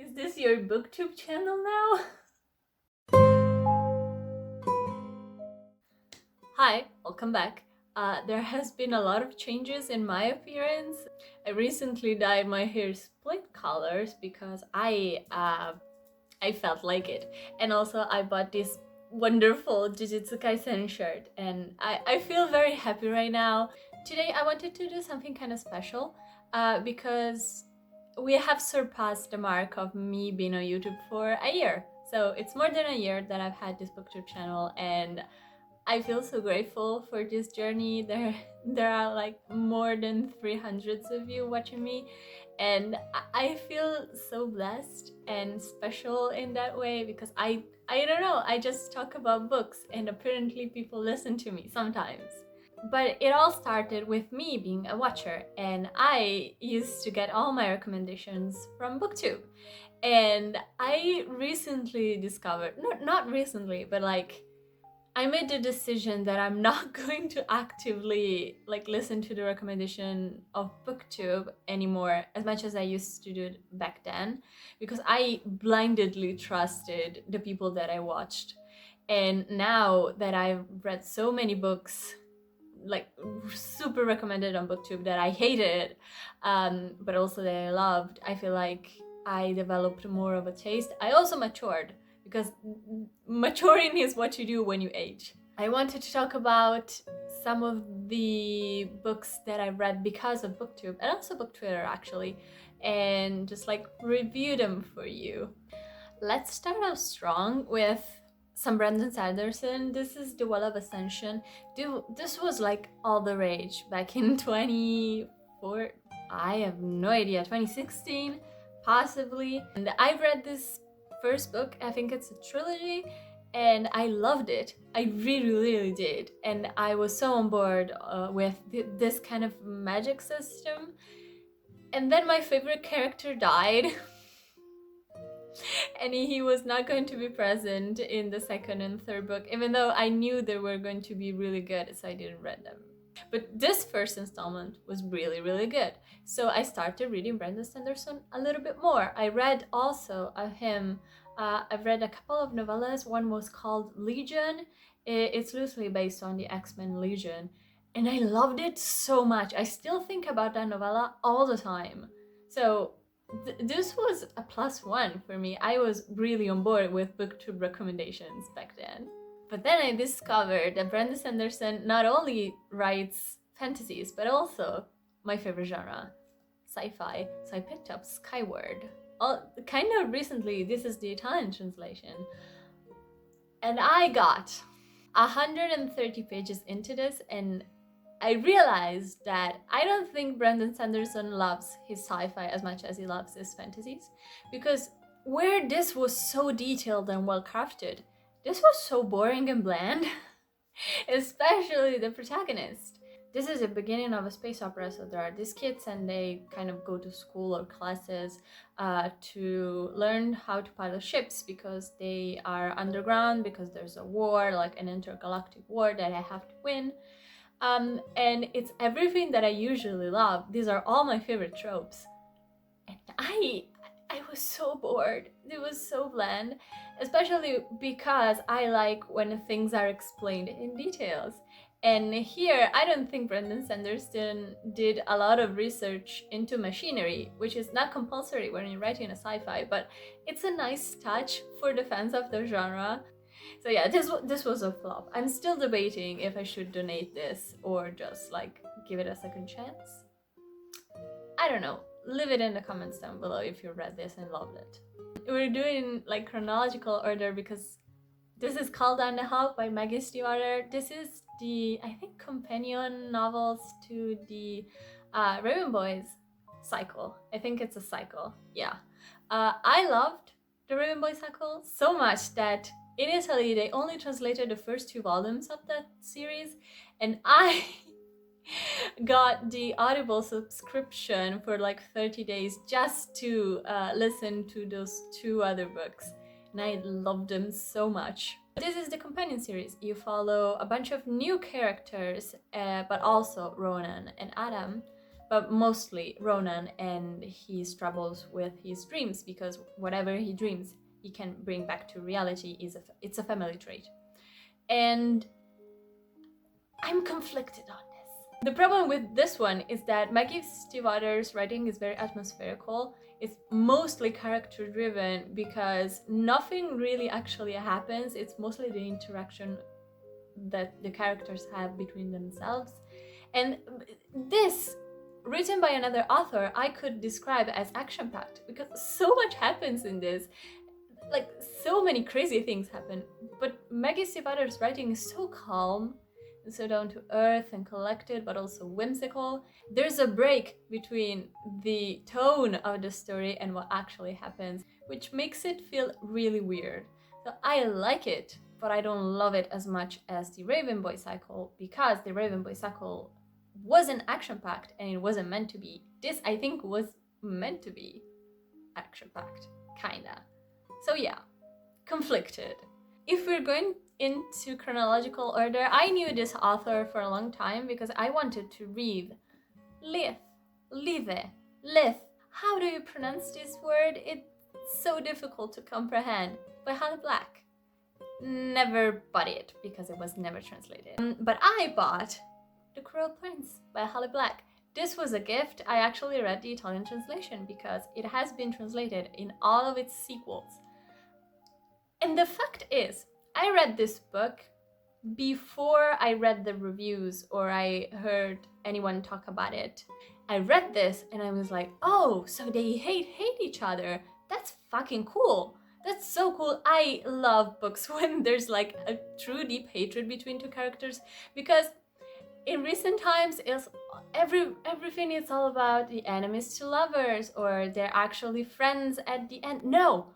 Is this your Booktube channel now? Hi, welcome back. There has been a lot of changes in my appearance. I recently dyed my hair split colors because I felt like it. And also I bought this wonderful Jujutsu Kaisen shirt and I feel very happy right now. Today I wanted to do something kind of special because we have surpassed the mark of me being on YouTube for a year. So it's more than a year that I've had this Booktube channel, and I feel so grateful for this journey. There are like more than 300 of you watching me, and I feel so blessed and special in that way because I don't know, I just talk about books and apparently people listen to me sometimes. But it all started with me being a watcher, and I used to get all my recommendations from Booktube. And I recently discovered, not recently, but like I made the decision that I'm not going to actively like listen to the recommendation of Booktube anymore as much as I used to do it back then, because I blindly trusted the people that I watched. And now that I've read so many books like super recommended on Booktube that I hated, but also that I loved, I feel like I developed more of a taste. I also matured, because maturing is what you do when you age. I wanted to talk about some of the books that I read because of Booktube and also BookTwitter actually, and just like review them for you. Let's start out strong with some Brandon Sanderson. This is The Well of Ascension. This was like all the rage back in 2014. I have no idea, 2016 possibly. And I read this first book, I think it's a trilogy, and I loved it. I really did. And I was so on board with this kind of magic system. And then my favorite character died. And he was not going to be present in the second and third book, even though I knew they were going to be really good, so I didn't read them. But this first installment was really good. So I started reading Brandon Sanderson a little bit more. I read also him. I've read a couple of novellas. One was called Legion. It's loosely based on the X-Men Legion. And I loved it so much. I still think about that novella all the time. So this was a +1 for me. I was really on board with Booktube recommendations back then. But then I discovered that Brandon Sanderson not only writes fantasies, but also my favorite genre, sci-fi. So I picked up Skyward. Kind of recently, this is the Italian translation. And I got 130 pages into this, and I realized that I don't think Brandon Sanderson loves his sci-fi as much as he loves his fantasies, because where this was so detailed and well crafted, this was so boring and bland, especially the protagonist. This is the beginning of a space opera, so there are these kids and they kind of go to school or classes to learn how to pilot ships because they are underground, because there's a war, like an intergalactic war that I have to win. And it's everything that I usually love. These are all my favorite tropes. And I was so bored. It was so bland, especially because I like when things are explained in details. And here, I don't think Brandon Sanderson did a lot of research into machinery, which is not compulsory when you're writing a sci-fi, but it's a nice touch for the fans of the genre. So yeah, this was a flop. I'm still debating if I should donate this or just like give it a second chance. I don't know. Leave it in the comments down below if you read this and loved it. We're doing like chronological order because this is called Underhawk by Maggie Stewart. This is the, I think, companion novels to the Raven Boys cycle. I think it's a cycle, yeah. I loved the Raven Boys cycle so much that in Italy they only translated the first 2 volumes of that series, and I got the Audible subscription for like 30 days just to listen to those 2 other books, and I loved them so much. This is the companion series. You follow a bunch of new characters, but also Ronan and Adam, but mostly Ronan and his troubles with his dreams, because whatever he dreams, he can bring back to reality. It's a family trait. And I'm conflicted on this. The problem with this one is that Maggie Stiefvater's writing is very atmospherical. It's mostly character driven because nothing really actually happens. It's mostly the interaction that the characters have between themselves. And this, written by another author, I could describe as action-packed because so much happens in this. Like, so many crazy things happen. But Maggie Stiefvater's writing is so calm and so down to earth and collected, but also whimsical. There's a break between the tone of the story and what actually happens, which makes it feel really weird. So I like it, but I don't love it as much as the Raven Boy cycle, because the Raven Boy cycle wasn't action-packed and it wasn't meant to be. This, I think, was meant to be action-packed, kinda. So yeah, conflicted. If we're going into chronological order, I knew this author for a long time because I wanted to read Lith. How do you pronounce this word? It's so difficult to comprehend. By Holly Black. Never bought it because it was never translated. But I bought The Cruel Prince by Holly Black. This was a gift. I actually read the Italian translation because it has been translated in all of its sequels. And the fact is, I read this book before I read the reviews or I heard anyone talk about it. I read this and I was like, oh, so they hate each other. That's fucking cool. That's so cool. I love books when there's like a true deep hatred between two characters, because in recent times it's everything is all about the enemies to lovers or they're actually friends at the end. No,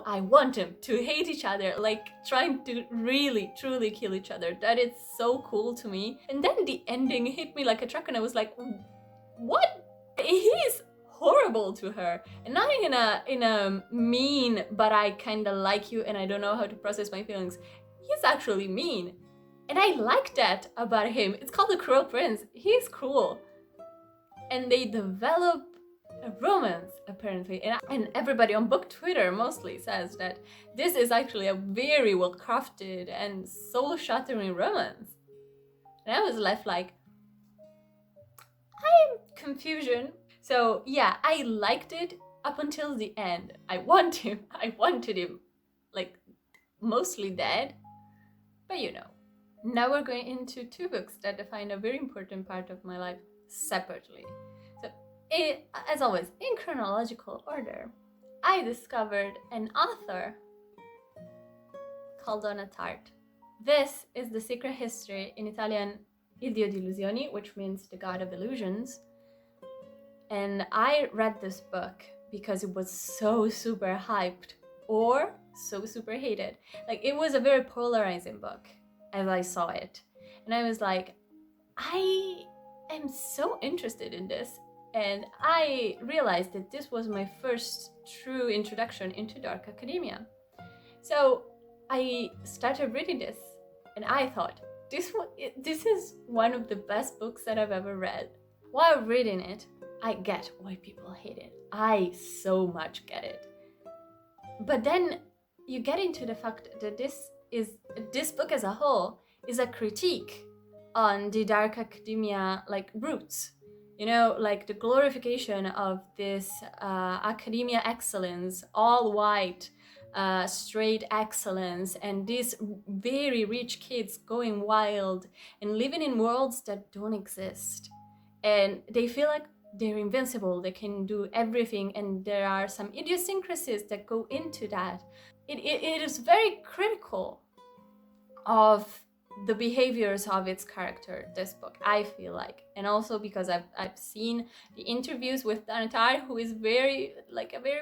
I want them to hate each other, like trying to really, truly kill each other. That is so cool to me. And then the ending hit me like a truck and I was like, what? He's horrible to her. And not in a mean, but I kinda like you and I don't know how to process my feelings. He's actually mean. And I like that about him. It's called The Cruel Prince. He's cruel. And they develop a romance, apparently. And everybody on book Twitter mostly says that this is actually a very well crafted and soul-shattering romance. And I was left like, I'm confusion. So yeah, I liked it up until the end. I wanted him like mostly dead, but you know. Now we're going into two books that define a very important part of my life separately. So, as always, in chronological order, I discovered an author called Donna Tartt. This is The Secret History, in Italian Il Dio di Illusioni, which means the God of Illusions. And I read this book because it was so super hyped or so super hated. Like, it was a very polarizing book as I saw it. And I was like, I am so interested in this. And I realized that this was my first true introduction into dark academia. So I started reading this and I thought, this is one of the best books that I've ever read. While reading it, I get why people hate it. I so much get it. But then you get into the fact that this book as a whole is a critique on the dark academia like roots. You know, like the glorification of this academia excellence, all white, straight excellence, and these very rich kids going wild and living in worlds that don't exist. And they feel like they're invincible, they can do everything, and there are some idiosyncrasies that go into that. It is very critical of the behaviors of its character, this book, I feel like. And also because I've seen the interviews with Donna Tartt, who is a very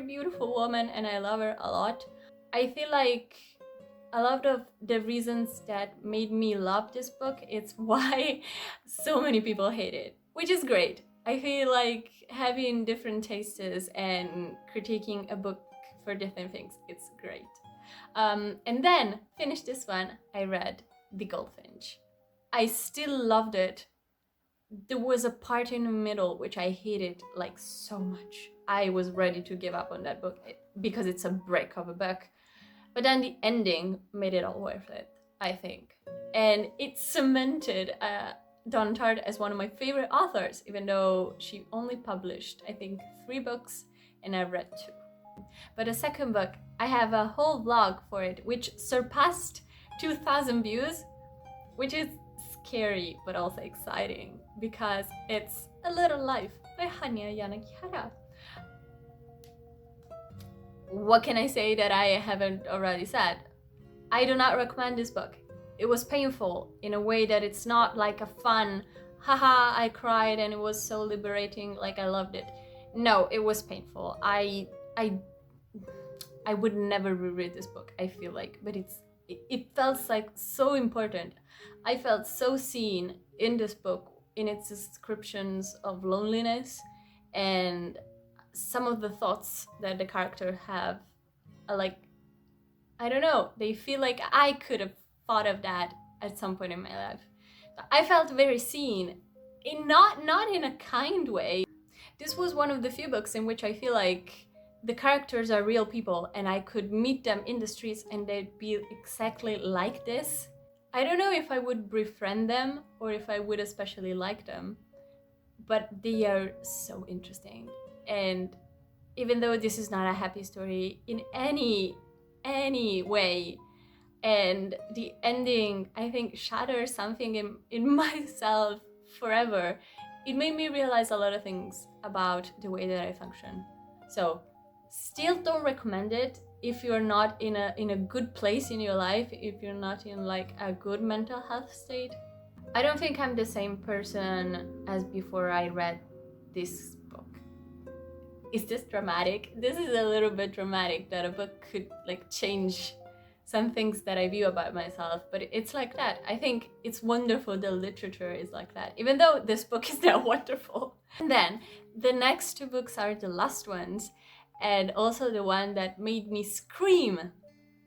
beautiful woman, and I love her a lot. I feel like a lot of the reasons that made me love this book, it's why so many people hate it, which is great. I feel like having different tastes and critiquing a book for different things, it's great. And then, finished this one, I read The Goldfinch. I still loved it there was a part in the middle which I hated like so much. I was ready to give up on that book because it's a break of a book. But then the ending made it all worth it, I think. And it cemented Donna Tartt as one of my favorite authors, even though she only published, I think, 3 books and I've read 2. But the second book, I have a whole vlog for it, which surpassed 2,000 views, which is scary but also exciting because it's A Little Life by Hanya, Yana. What can I say that I haven't already said? I do not recommend this book. It was painful in a way that it's not like a fun, haha, I cried and it was so liberating, like I loved it. No, it was painful. I would never reread this book, I feel like, but it felt like so important. I felt so seen in this book, in its descriptions of loneliness, and some of the thoughts that the character have are like, I don't know, they feel like I could have thought of that at some point in my life. I felt very seen, not in a kind way. This was one of the few books in which I feel like the characters are real people and I could meet them in the streets and they'd be exactly like this. I don't know if I would befriend them or if I would especially like them, but they are so interesting. And even though this is not a happy story in any way, and the ending, I think, shatters something in myself forever, it made me realize a lot of things about the way that I function. So still don't recommend it if you're not in a good place in your life, if you're not in like a good mental health state. I don't think I'm the same person as before I read this book. Is this dramatic? This is a little bit dramatic that a book could like change some things that I view about myself, but it's like that. I think it's wonderful that literature is like that, even though this book is not wonderful. And then the next 2 books are the last ones, and also the one that made me scream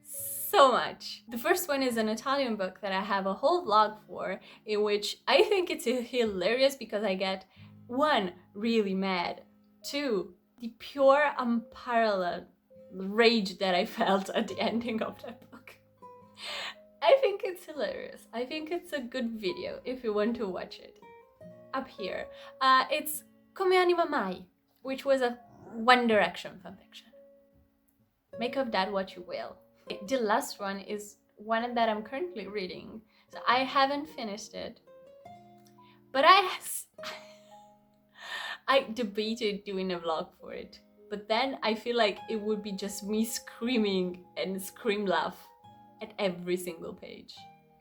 so much. The first one is an Italian book that I have a whole vlog for, in which I think it's hilarious because I get 1, really mad, 2, the pure unparalleled rage that I felt at the ending of that book. I think it's hilarious. I think it's a good video if you want to watch it. Up here, it's Come Anima Mai, which was a One Direction fanfiction. Make of that what you will. The last one is one that I'm currently reading, so I haven't finished it, but I debated doing a vlog for it, but then I feel like it would be just me screaming and scream laugh at every single page.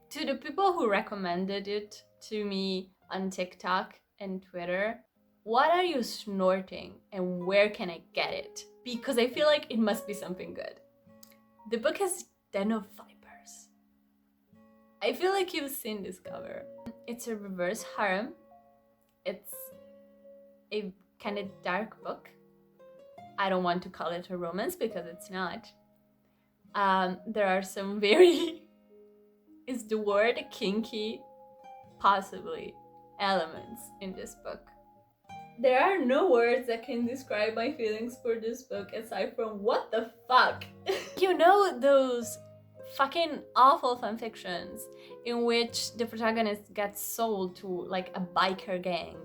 To the people who recommended it to me on TikTok and Twitter, what are you snorting and where can I get it? Because I feel like it must be something good. The book has Den of Vipers. I feel like you've seen this cover. It's a reverse harem. It's a kind of dark book. I don't want to call it a romance because it's not. There are some very, is the word kinky, possibly, elements in this book. There are no words that can describe my feelings for this book aside from what the fuck. You know those fucking awful fanfictions in which the protagonist gets sold to like a biker gang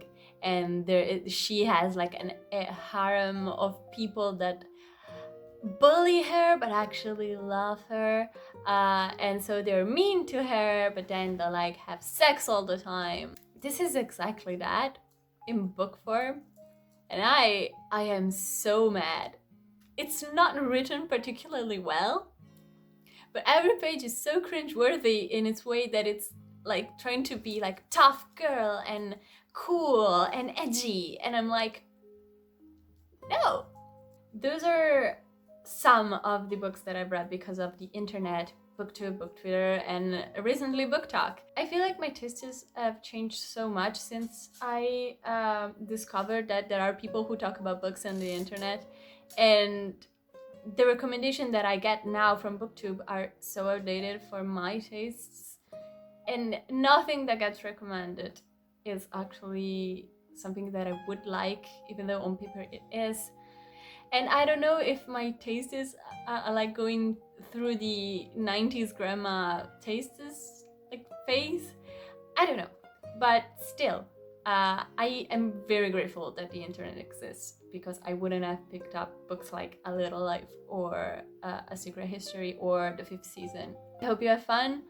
and she has like a harem of people that bully her but actually love her, and so they're mean to her but then they like have sex all the time. This is exactly that in book form, and I am so mad. It's not written particularly well, but every page is so cringeworthy in its way that it's like trying to be like tough girl and cool and edgy, and I'm like, no. Those are some of the books that I've read because of the internet, Booktube, Book Twitter, and recently BookTok. I feel like my tastes have changed so much since I discovered that there are people who talk about books on the internet, and the recommendation that I get now from Booktube are so outdated for my tastes, and nothing that gets recommended is actually something that I would like, even though on paper it is. And I don't know if my taste is like going through the 90s grandma tastes like phase. I don't know. But still, I am very grateful that the internet exists, because I wouldn't have picked up books like A Little Life or A Secret History or The Fifth Season. I hope you have fun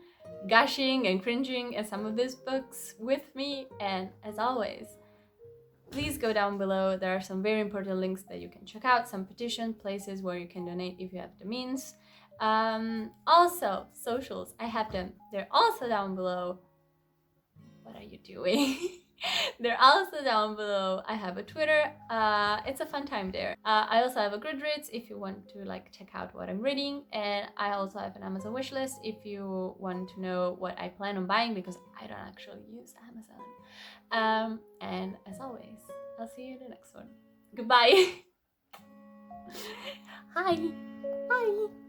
gushing and cringing at some of these books with me, and as always, please go down below. There are some very important links that you can check out, some petition places where you can donate if you have the means. Also, socials, I have them. They're also down below. What are you doing? They're also down below. I have a Twitter. It's a fun time there. I also have a Goodreads if you want to like check out what I'm reading, and I also have an Amazon wishlist if you want to know what I plan on buying, because I don't actually use Amazon. And as always, I'll see you in the next one. Goodbye. Hi. Bye.